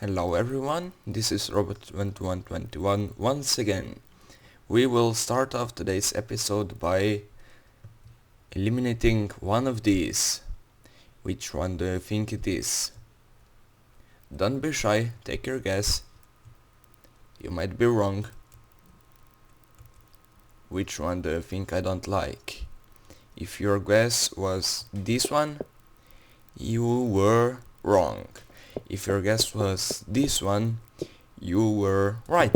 Hello everyone, this is robot2121 once again. We will start off today's episode by eliminating one of these. Which one do you think it is? Don't be shy, take your guess. You might be wrong. Which one do you think I don't like? If your guess was this one, you were wrong. If your guess was this one, you were right.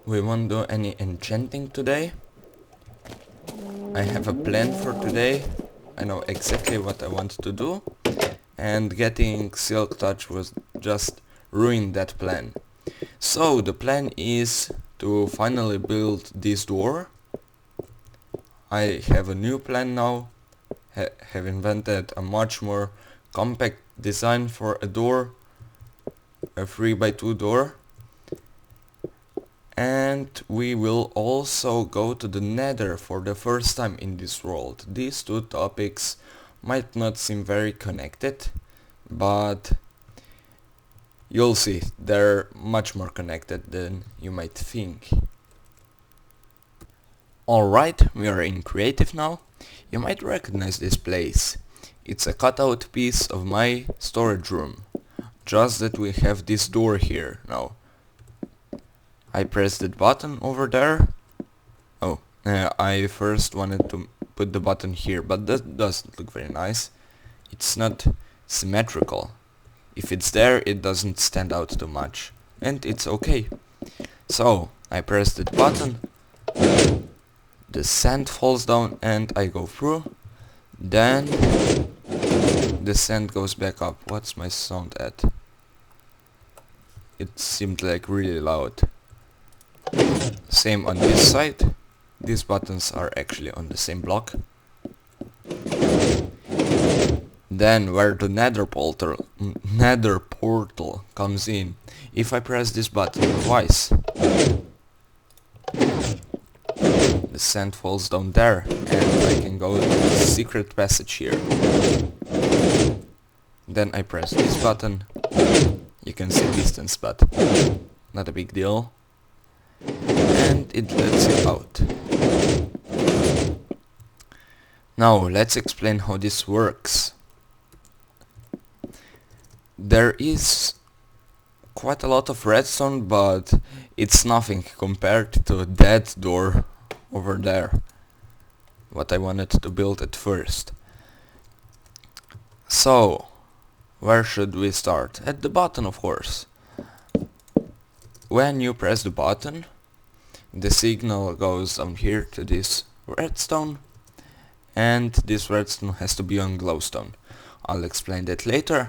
We won't do any enchanting today. I have a plan for today. I know exactly what I want to do, and getting Silk Touch was just ruined that plan. So the plan is to finally build this door. I have a new plan now. Have invented a much more compact design for a door, a 3x2 door. And we will also go to the Nether for the first time in this world. These two topics might not seem very connected, but you'll see, they're much more connected than you might think. Alright, we are in creative now. You might recognize this place. It's a cutout piece of my storage room. Just that we have this door here now. I pressed that button over there. I first wanted to put the button here, but that doesn't look very nice. It's not symmetrical. If it's there, it doesn't stand out too much. And it's okay. So, I pressed that button. The sand falls down and I go through. Then the sand goes back up. What's my sound at? It seemed like really loud. Same on this side. These buttons are actually on the same block. Then where the Nether portal comes in, if I press this button twice, the sand falls down there and I can go to the secret passage here. Then I press this button. You can see distance, but not a big deal. And it lets it out. Now let's explain how this works. There is quite a lot of redstone, but it's nothing compared to that door over there, what I wanted to build at first. So, where should we start? At the bottom, of course. When you press the button, the signal goes down here to this redstone, and this redstone has to be on glowstone. I'll explain that later.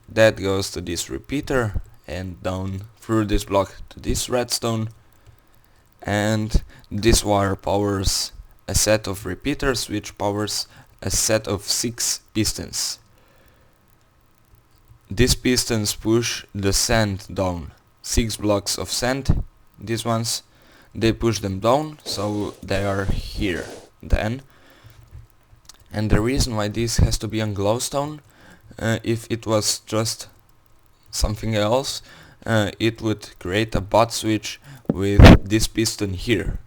That goes to this repeater and down through this block to this redstone, and this wire powers a set of repeaters which powers a set of 6 pistons. These pistons push the sand down. 6 blocks of sand, these ones, they push them down, so they are here then. And the reason why this has to be on glowstone, if it was just something else, it would create a bot switch with this piston here.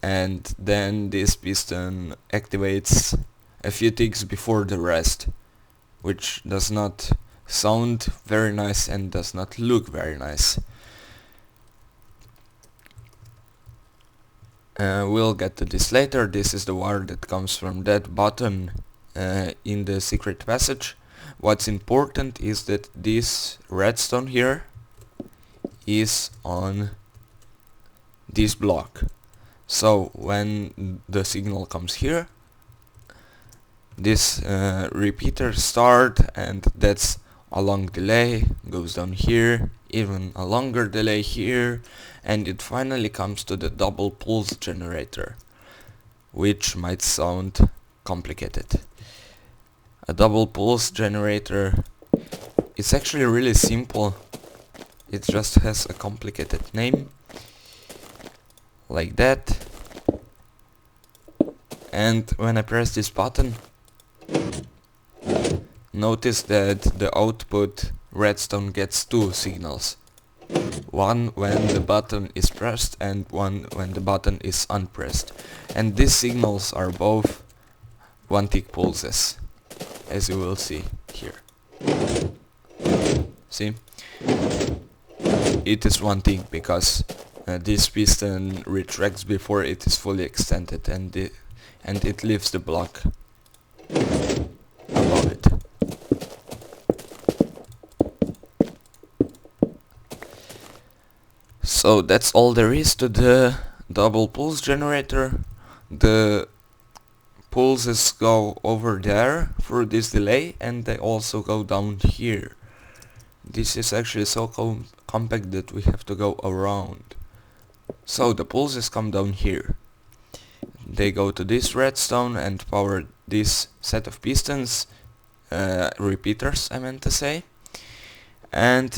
And then this piston activates a few ticks before the rest, which does not sound very nice and does not look very nice. We'll get to this later. This is the wire that comes from that button in the secret passage. What's important is that this redstone here is on this block. So when the signal comes here, this repeater start, and that's a long delay, goes down here, even a longer delay here, and it finally comes to the double pulse generator, which might sound complicated. A double pulse generator, it's actually really simple. It just has a complicated name, like that. And when I press this button, notice that the output redstone gets two signals. One when the button is pressed and one when the button is unpressed. And these signals are both 1 tick pulses, as you will see here. See? It is 1 tick because this piston retracts before it is fully extended, and it leaves the block above it. So that's all there is to the double pulse generator. The pulses go over there through this delay, and they also go down here. This is actually so compact that we have to go around. So the pulses come down here. They go to this redstone and power this set of pistons, repeaters I meant to say, and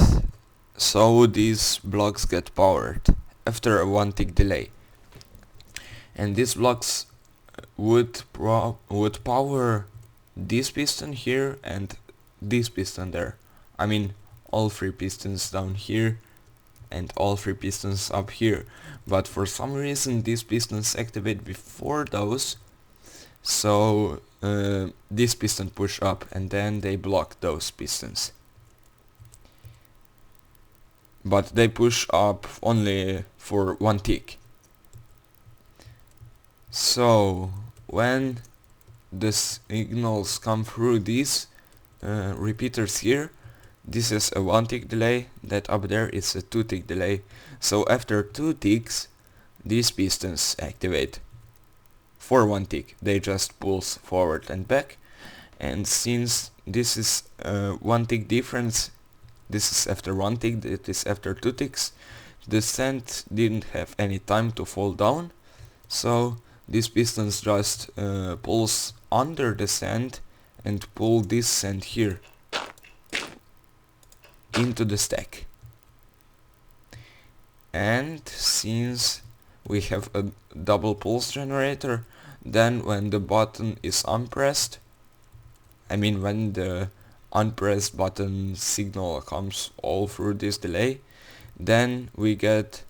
so these blocks get powered after a 1 tick delay. And these blocks would power this piston here and this piston there. I mean all 3 pistons down here and all 3 pistons up here. But for some reason these pistons activate before those, so this piston push up and then they block those pistons. But they push up only for 1 tick. So when the signals come through these repeaters here, this is a 1 tick delay, that up there is a 2 tick delay. So after 2 ticks these pistons activate for 1 tick. They just pulse forward and back, and since this is 1 tick difference, this is after 1 tick, it is after 2 ticks, the sand didn't have any time to fall down, so these pistons just pulse under the sand and pull this sand here into the stack. And since we have a double pulse generator, then when the button is unpressed, I mean when the unpressed button signal comes all through this delay, then we get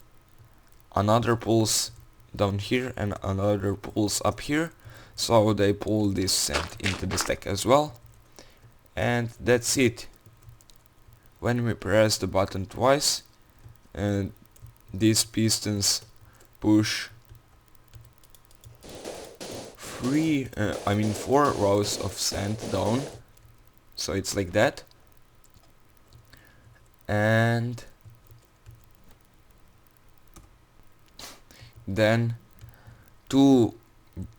another pulse down here and another pulse up here, so they pull this sand into the stack as well. And that's it. When we press the button twice, these pistons push 4 rows of sand down, so it's like that, and then 2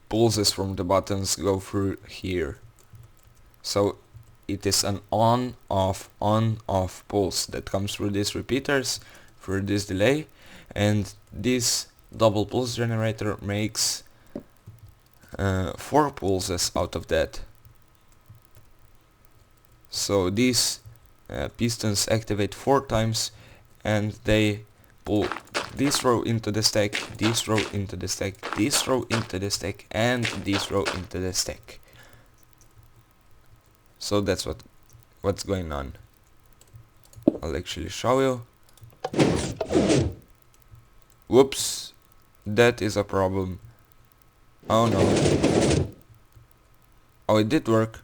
pulses from the buttons go through here, so it is an on-off pulse that comes through these repeaters through this delay, and this double pulse generator makes 4 pulses out of that. So these pistons activate 4 times, and they pull this row into the stack, this row into the stack, this row into the stack, and this row into the stack. So that's what's going on. I'll actually show you. Whoops, that is a problem. Oh no. Oh, it did work.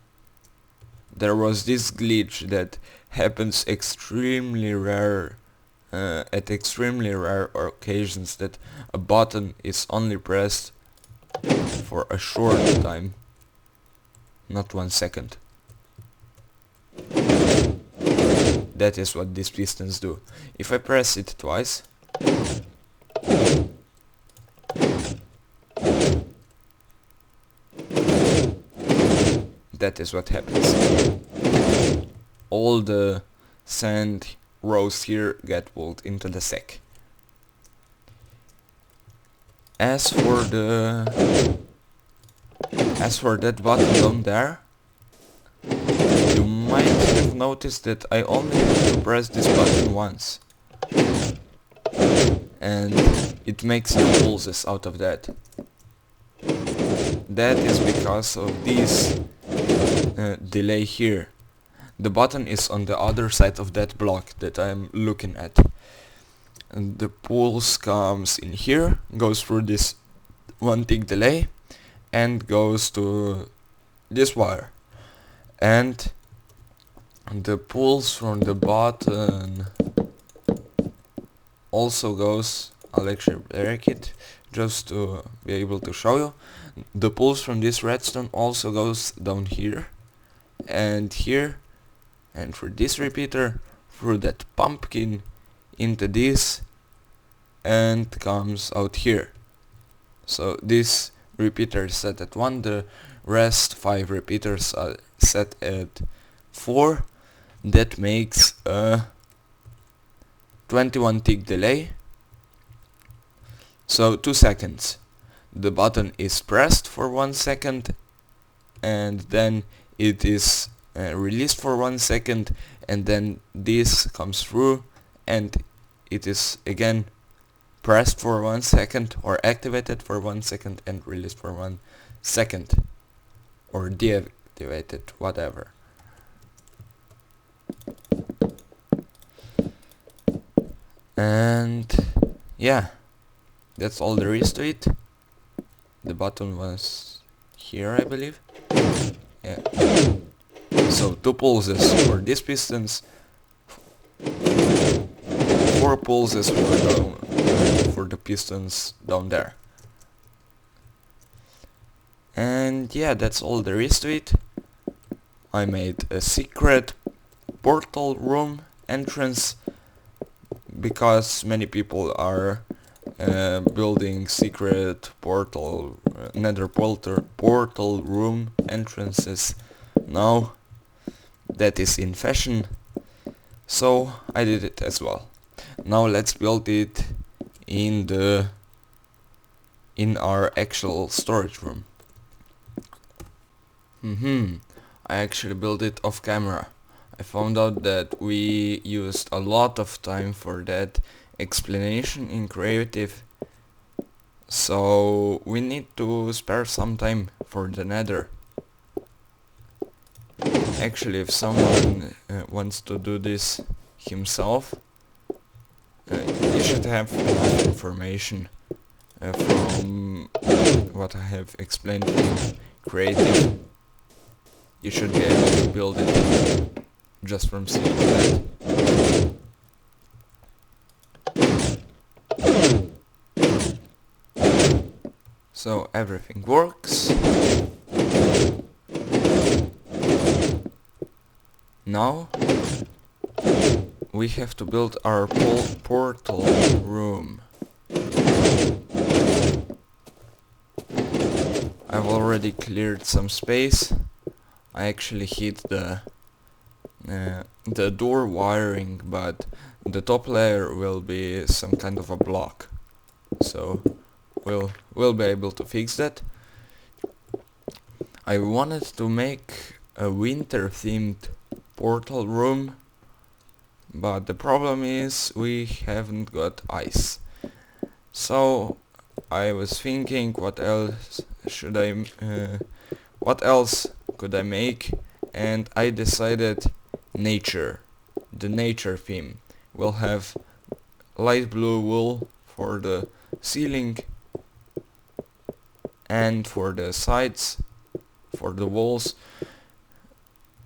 There was this glitch that happens extremely rare, at extremely rare occasions, that a button is only pressed for a short time, not 1 second. That is what these pistons do. If I press it twice, that is what happens. All the sand rows here get pulled into the sack. As for that button down there, you might have noticed that I only have to press this button once, and it makes 2 pulses out of that. That is because of this delay here. The button is on the other side of that block that I'm looking at. And the pulse comes in here, goes through this 1 tick delay, and goes to this wire. And the pulse from the button also goes, I'll actually break it just to be able to show you. The pulse from this redstone also goes down here and here, and through this repeater, through that pumpkin, into this, and comes out here. So this repeater is set at 1, the rest 5 repeaters are set at 4. That makes a 21 tick delay. So 2 seconds. The button is pressed for 1 second, and then it is released for 1 second, and then this comes through and it is again pressed for 1 second, or activated for 1 second and released for 1 second, or deactivated, whatever. And yeah, that's all there is to it. The button was here, I believe. Yeah. So 2 pulses for these pistons, 4 pulses for the pistons down there. And yeah, that's all there is to it. I made a secret portal room entrance because many people are building secret portal, nether portal room entrances now. That is in fashion, so I did it as well. Now let's build it in our actual storage room. I actually built it off camera. I found out that we used a lot of time for that explanation in creative, so we need to spare some time for the nether. Actually, if someone wants to do this himself, you should have enough information from what I have explained in creative. You should be able to build it just from seeing that. So everything works. Now we have to build our portal room. I've already cleared some space. I actually hit the door wiring, but the top layer will be some kind of a block. So we'll be able to fix that. I wanted to make a winter themed portal room, but the problem is we haven't got ice. So I was thinking, what else could I make, and I decided nature, the nature theme. We'll have light blue wool for the ceiling and for the sides, for the walls,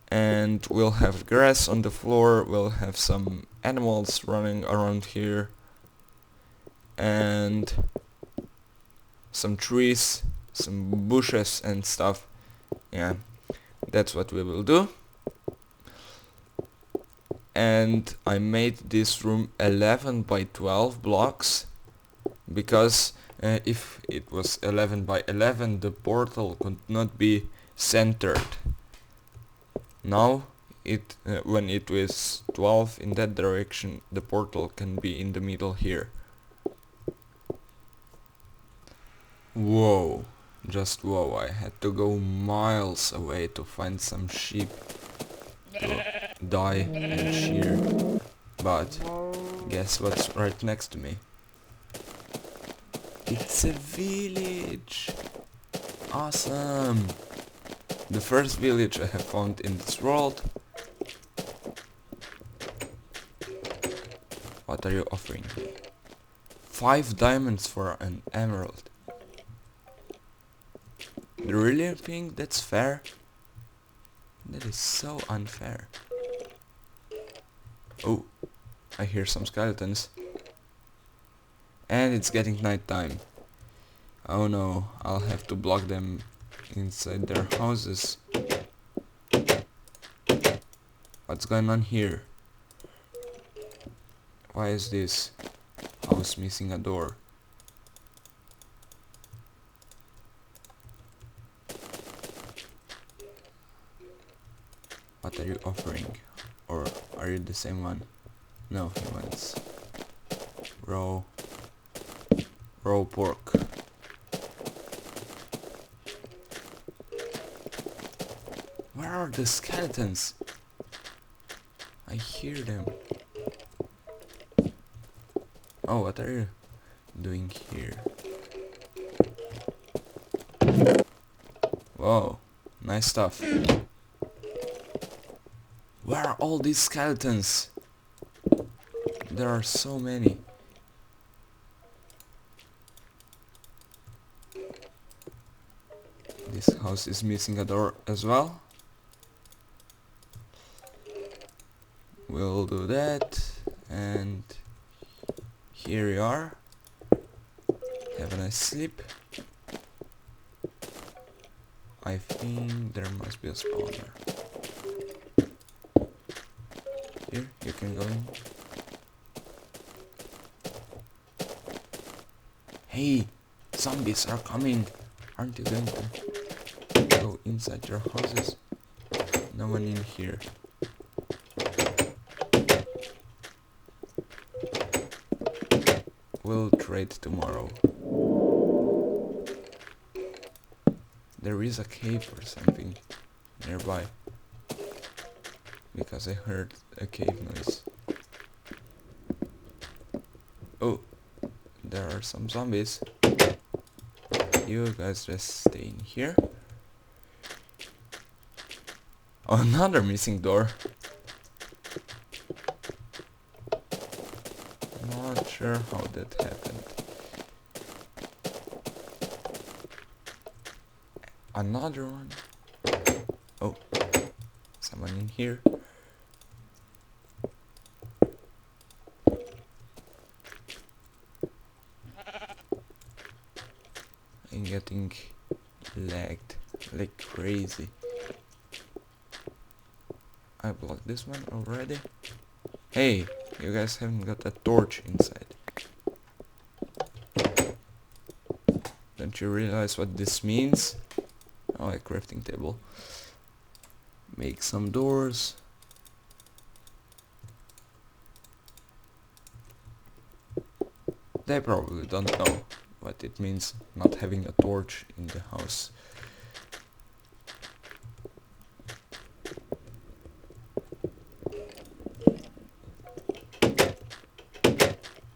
and we'll have grass on the floor, we'll have some animals running around here, and some trees, some bushes and stuff. Yeah, that's what we will do. And I made this room 11 by 12 blocks because if it was 11 by 11 the portal could not be centered. Now when it was 12 in that direction, the portal can be in the middle here. Whoa, just whoa, I had to go miles away to find some sheep to die and shear. But guess what's right next to me? It's a village! Awesome! The first village I have found in this world. What are you offering me? 5 diamonds for an emerald. Do you really think that's fair? That is so unfair. Oh, I hear some skeletons. And it's getting night time. Oh no, I'll have to block them inside their houses. What's going on here? Why is this house missing a door? What are you offering? Or are you the same one? No, he wants raw pork. Where are the skeletons? I hear them. Oh, what are you doing here? Whoa, nice stuff. Where are all these skeletons? There are so many. This house is missing a door as well. We'll do that, and here you are. Have a nice sleep. I think there must be a spawner. Here, you can go in. Hey, zombies are coming. Aren't you going to go inside your houses? No one in here. We'll trade tomorrow. There is a cave or something nearby, because I heard a cave noise. Oh, there are some zombies. You guys just stay in here. Oh, another missing door. Not sure how that happened. Another one. Oh, someone in here. I'm getting lagged like crazy. I blocked this one already. Hey, you guys haven't got a torch inside. Don't you realize what this means? Oh, a crafting table. Make some doors. They probably don't know what it means not having a torch in the house.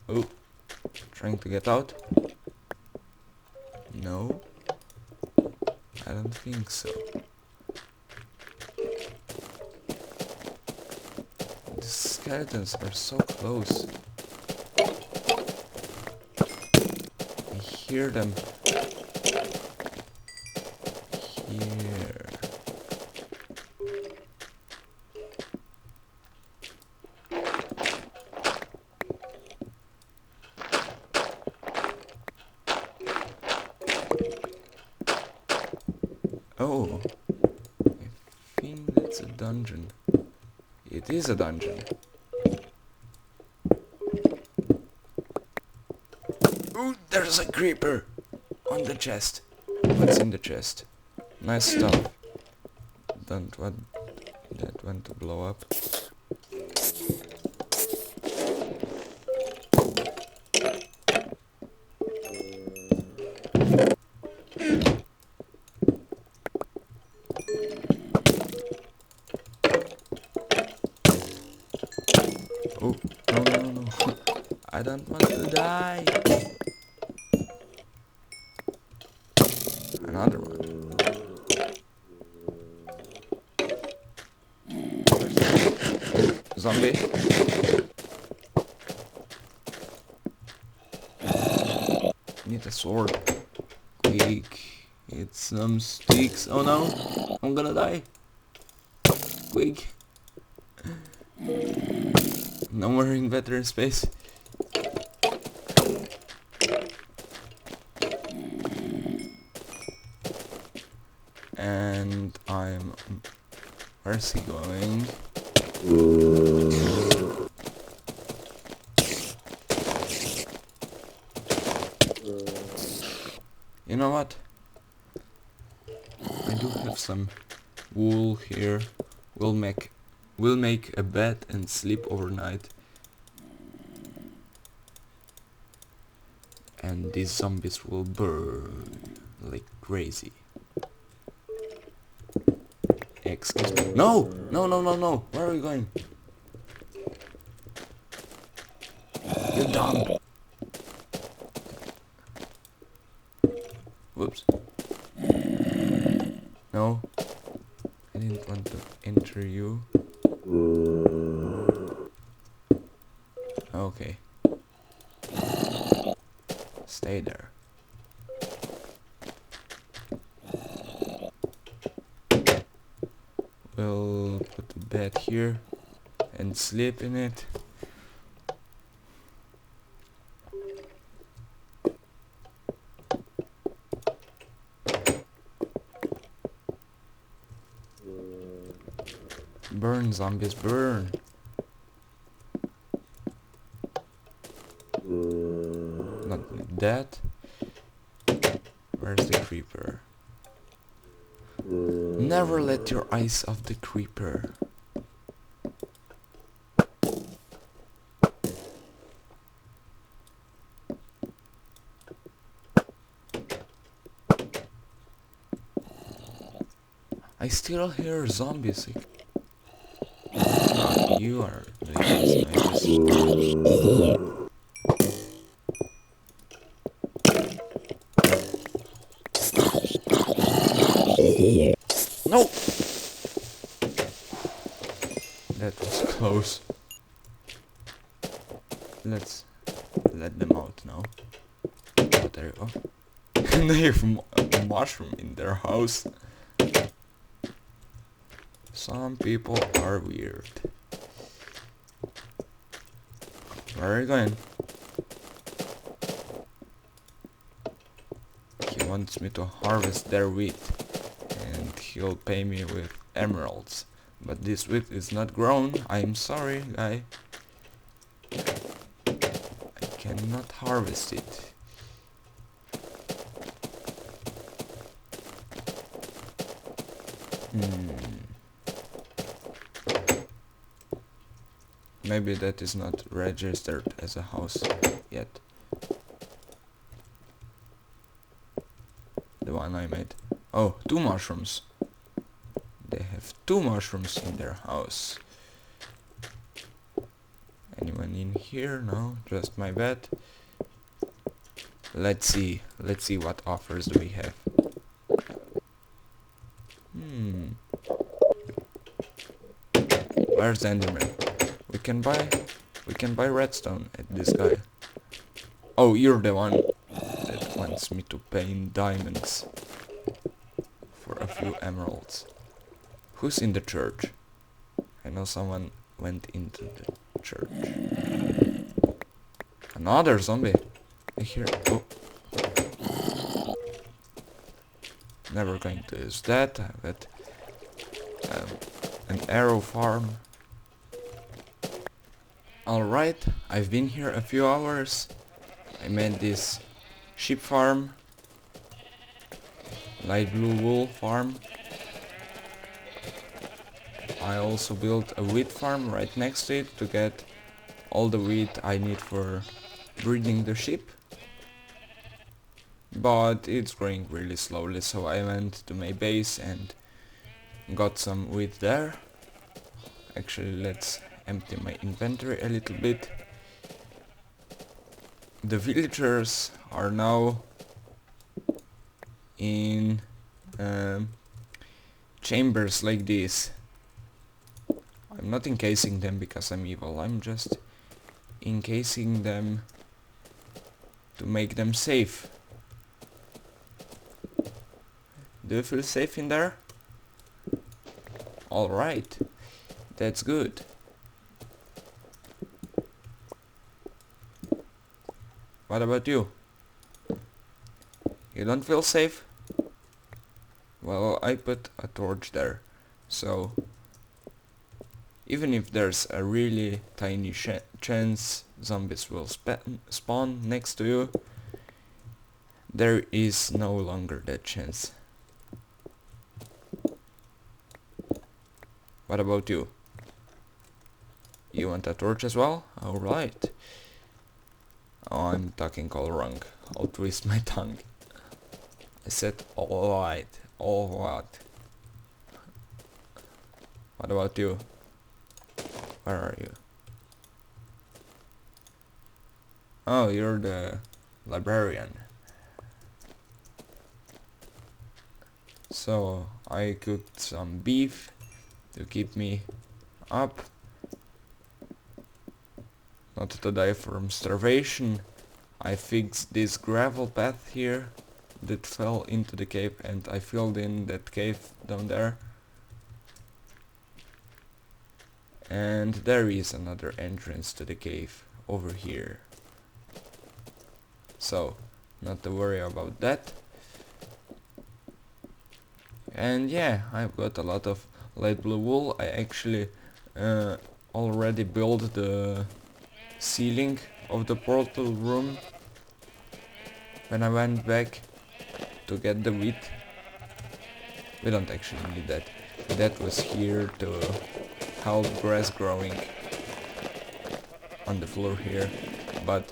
Oh, trying to get out? No, I don't think so. The skeletons are so close. I hear them here. Oh, I think that's a dungeon. It is a dungeon. Ooh, there's a creeper on the chest. What's in the chest? Nice stuff. Don't want that one to blow up. Oh, no. I don't want to die. Another one. Zombie. get a sword. Quick. Get some sticks. Oh no! I'm gonna die. Quick. No more inventory space. And where's he going? You know what? I do have some wool here. We'll make a bed and sleep overnight. And these zombies will burn like crazy. Excuse me. No! No, no, no, no! Where are we going? You're dumb! Whoops. No. I didn't want to enter you. Okay. Stay there. We'll put the bed here and sleep in it. Burn, zombies, burn. Not that. Where's the creeper? Never let your eyes off the creeper. I still hear zombies. Ah, you are doing this. No! That was close. Let's let them out now. Oh, there you go. And they have a mushroom in their house. Some people are weird. Where are you going? He wants me to harvest their wheat. And he'll pay me with emeralds. But this wheat is not grown. I'm sorry, guy. I cannot harvest it. Maybe that is not registered as a house yet. The one I made. Oh, 2 mushrooms. They have 2 mushrooms in their house. Anyone in here? No, just my bed. Let's see what offers do we have. Where's the Enderman? We can buy redstone at this guy. Oh, you're the one that wants me to pay in diamonds for a few emeralds. Who's in the church? I know someone went into the church. Another zombie. I hear. Oh. Never going to use that. I've got an arrow farm. Alright, I've been here a few hours. I made this sheep farm, light blue wool farm. I also built a wheat farm right next to it to get all the wheat I need for breeding the sheep. But it's growing really slowly, so I went to my base and got some wheat there. Actually, let's empty my inventory a little bit. The villagers are now in chambers like this. I'm not encasing them because I'm evil, I'm just encasing them to make them safe Do you feel safe in there? Alright, that's good. What about you? You don't feel safe? Well, I put a torch there, so even if there's a really tiny chance zombies will spawn next to you, there is no longer that chance. What about you? You want a torch as well? Alright. Oh, I'm talking all wrong. I'll twist my tongue. I said alright. Alright. What about you? Where are you? Oh, you're the librarian. So, I cooked some beef to keep me up. Not to die from starvation. I fixed this gravel path here that fell into the cave, and I filled in that cave down there. And there is another entrance to the cave over here. So, not to worry about that. And yeah, I've got a lot of light blue wool. I actually already built the ceiling of the portal room when I went back to get the wheat. We don't actually need that. That was here to help grass growing on the floor here, but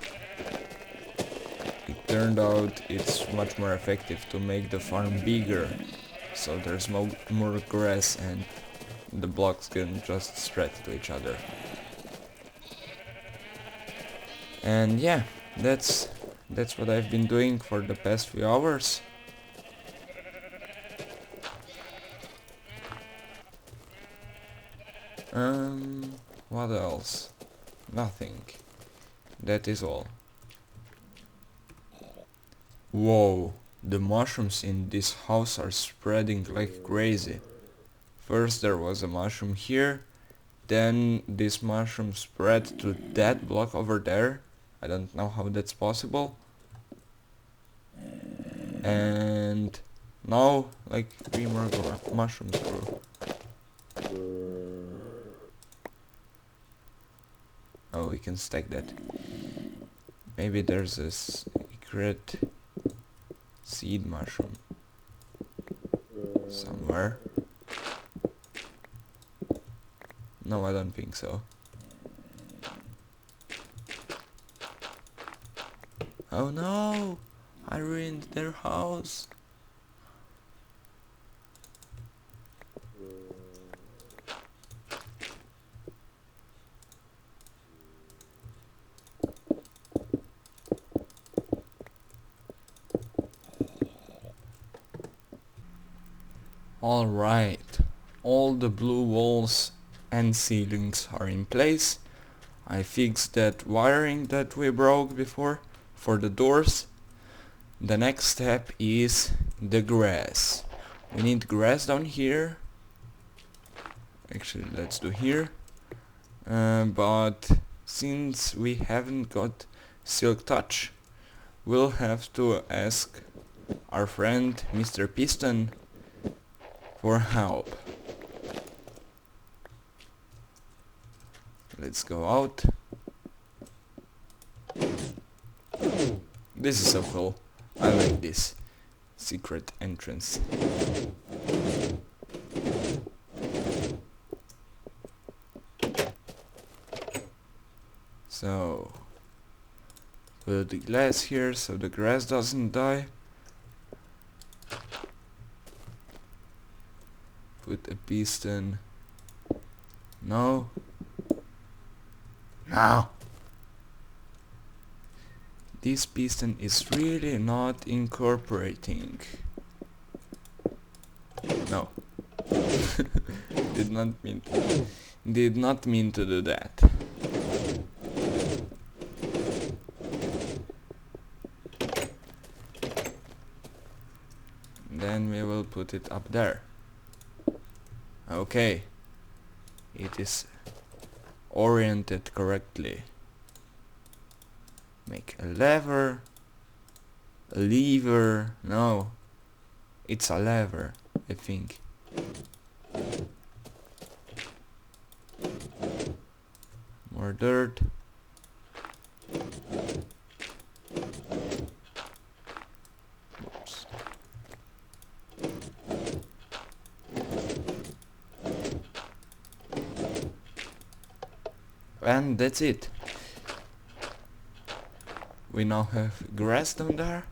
it turned out it's much more effective to make the farm bigger, so there's more grass and the blocks can just spread to each other. And yeah, that's what I've been doing for the past few hours. What else? Nothing. That is all. Whoa, the mushrooms in this house are spreading like crazy. First there was a mushroom here, then this mushroom spread to that block over there. I don't know how that's possible. And now like 3 more mushrooms grew. Oh, we can stack that. Maybe there's a secret seed mushroom somewhere. No, I don't think so. Oh no! I ruined their house. Alright, all the blue walls and ceilings are in place. I fixed that wiring that we broke before for the doors. The next step is the grass. We need grass down here. Actually, let's do here. But since we haven't got silk touch, we'll have to ask our friend Mr. Piston for help. Let's go out. This is so cool. I like this secret entrance. So put the glass here so the grass doesn't die. Put a piston. No. No. This piston is really not incorporating. No. Did not mean to do that. Then we will put it up there. Okay, it is oriented correctly. Make a lever. A lever. No, it's a lever, I think. More dirt. Oops. And that's it. We now have grass down there.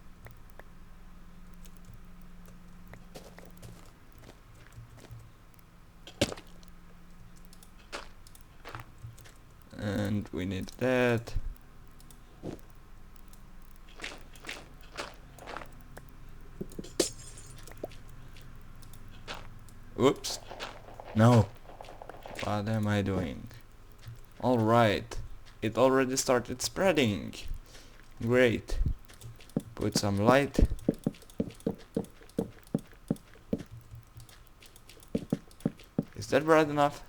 And we need that. Oops. No. What am I doing? Alright. It already started spreading. Great. Put some light. Is that bright enough?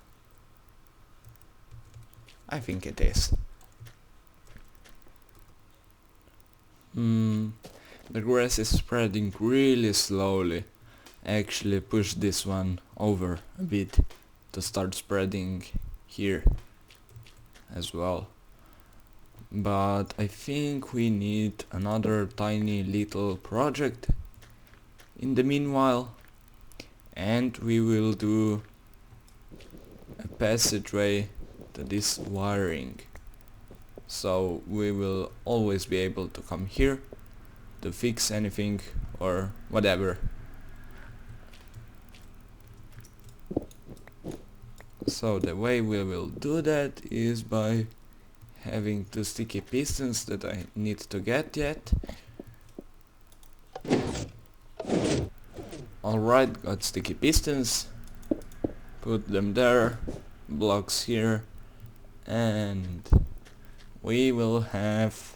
I think it is. The grass is spreading really slowly. I actually pushed this one over a bit to start spreading here as well. But I think we need another tiny little project in the meanwhile, and we will do a passageway to this wiring. So we will always be able to come here to fix anything or whatever. So the way we will do that is by having two sticky pistons that I need to get yet. Alright, got sticky pistons. Put them there, blocks here, and we will have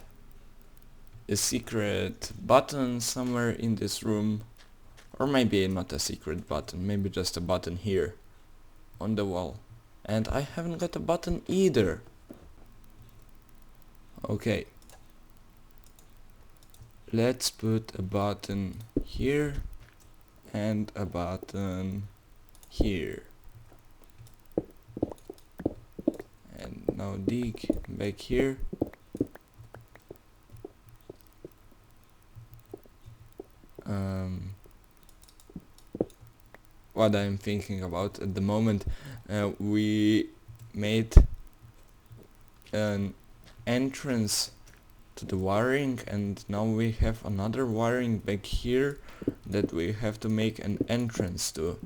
a secret button somewhere in this room, or maybe not a secret button, maybe just a button here on the wall. And I haven't got a button either. Okay, let's put a button here and a button here. And now dig back here. What I'm thinking about at the moment, we made an entrance to the wiring, and now we have another wiring back here that we have to make an entrance to.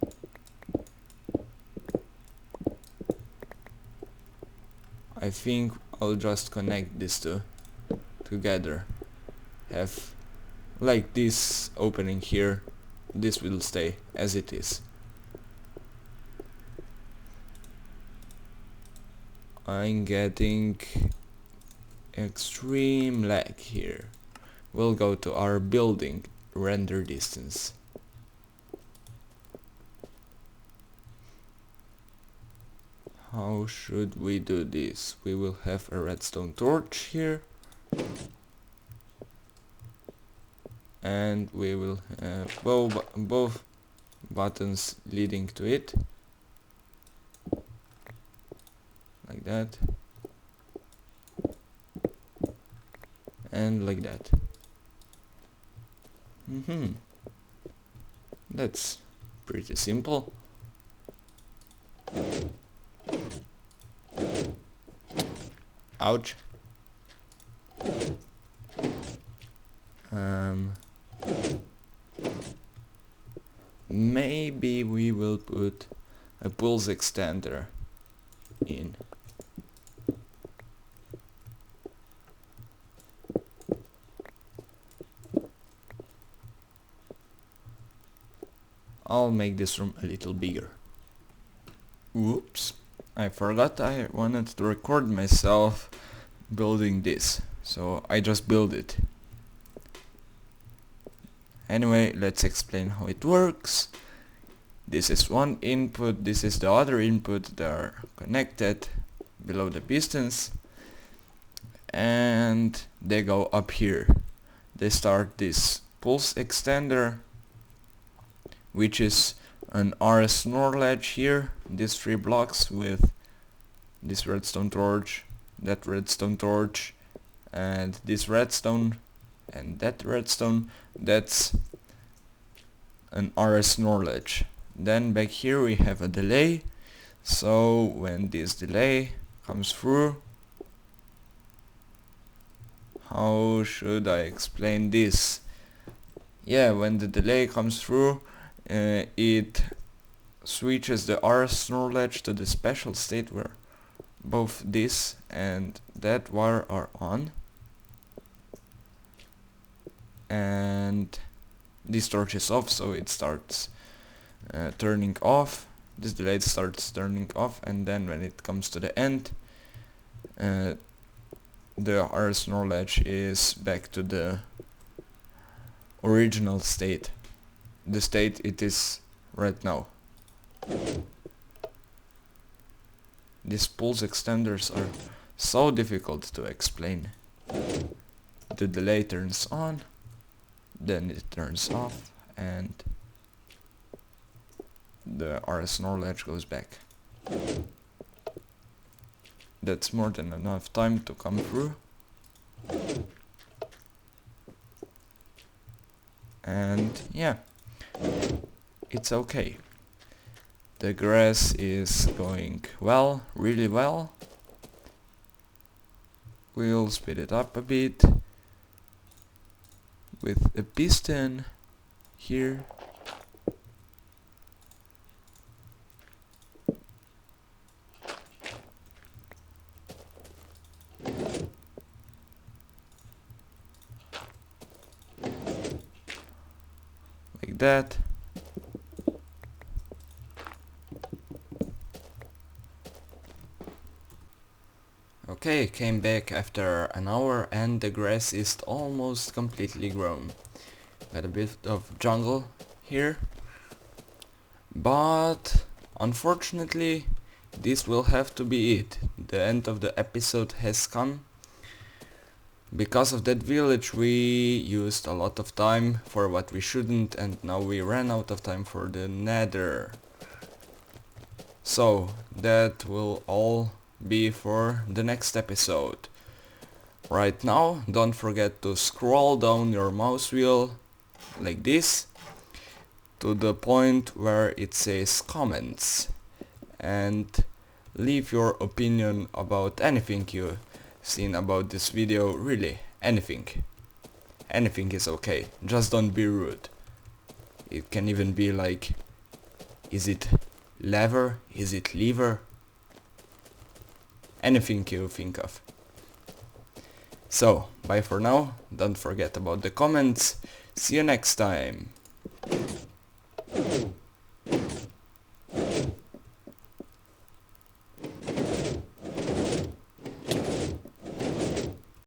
I think I'll just connect these two together. Have like this opening here, this will stay as it is. I'm getting extreme lag here. We'll go to our building render distance. How should we do this? We will have a redstone torch here, and we will have both buttons leading to it, like that, and like that. That's pretty simple. Ouch. Maybe we will put a pulse extender in. I'll make this room a little bigger. Whoops, I forgot I wanted to record myself building this, so I just built it. Anyway, let's explain how it works. This is one input, this is the other input, they are connected below the pistons, and they go up here. They start this pulse extender, which is an RS NOR ledge here, these 3 blocks with this redstone torch, that redstone torch, and this redstone, and that redstone. That's an RS NOR ledge. Then back here we have a delay, so when this delay comes through, how should I explain this? Yeah, when the delay comes through, it switches the RS NOR ledge to the special state where both this and that wire are on, and this torch is off, so it starts turning off. This delay starts turning off, and then when it comes to the end, the RS NOR ledge is back to the original state, the state it is right now. These pulse extenders are so difficult to explain. The delay turns on, then it turns off, and the RS NOR ledge goes back. That's more than enough time to come through. And yeah, it's okay. The grass is going well, really well. We'll speed it up a bit with a piston here. Like that. Okay, came back after an hour and the grass is almost completely grown. Got a bit of jungle here, but unfortunately this will have to be it. The end of the episode has come. Because of that village we used a lot of time for what we shouldn't, and now we ran out of time for the Nether. So that will all be for the next episode. Right now, don't forget to scroll down your mouse wheel like this to the point where it says comments, and leave your opinion about anything you've seen about this video. Really, anything is okay, just don't be rude. It can even be like, is it lever, is it lever, anything you think of. So, bye for now, don't forget about the comments, see you next time.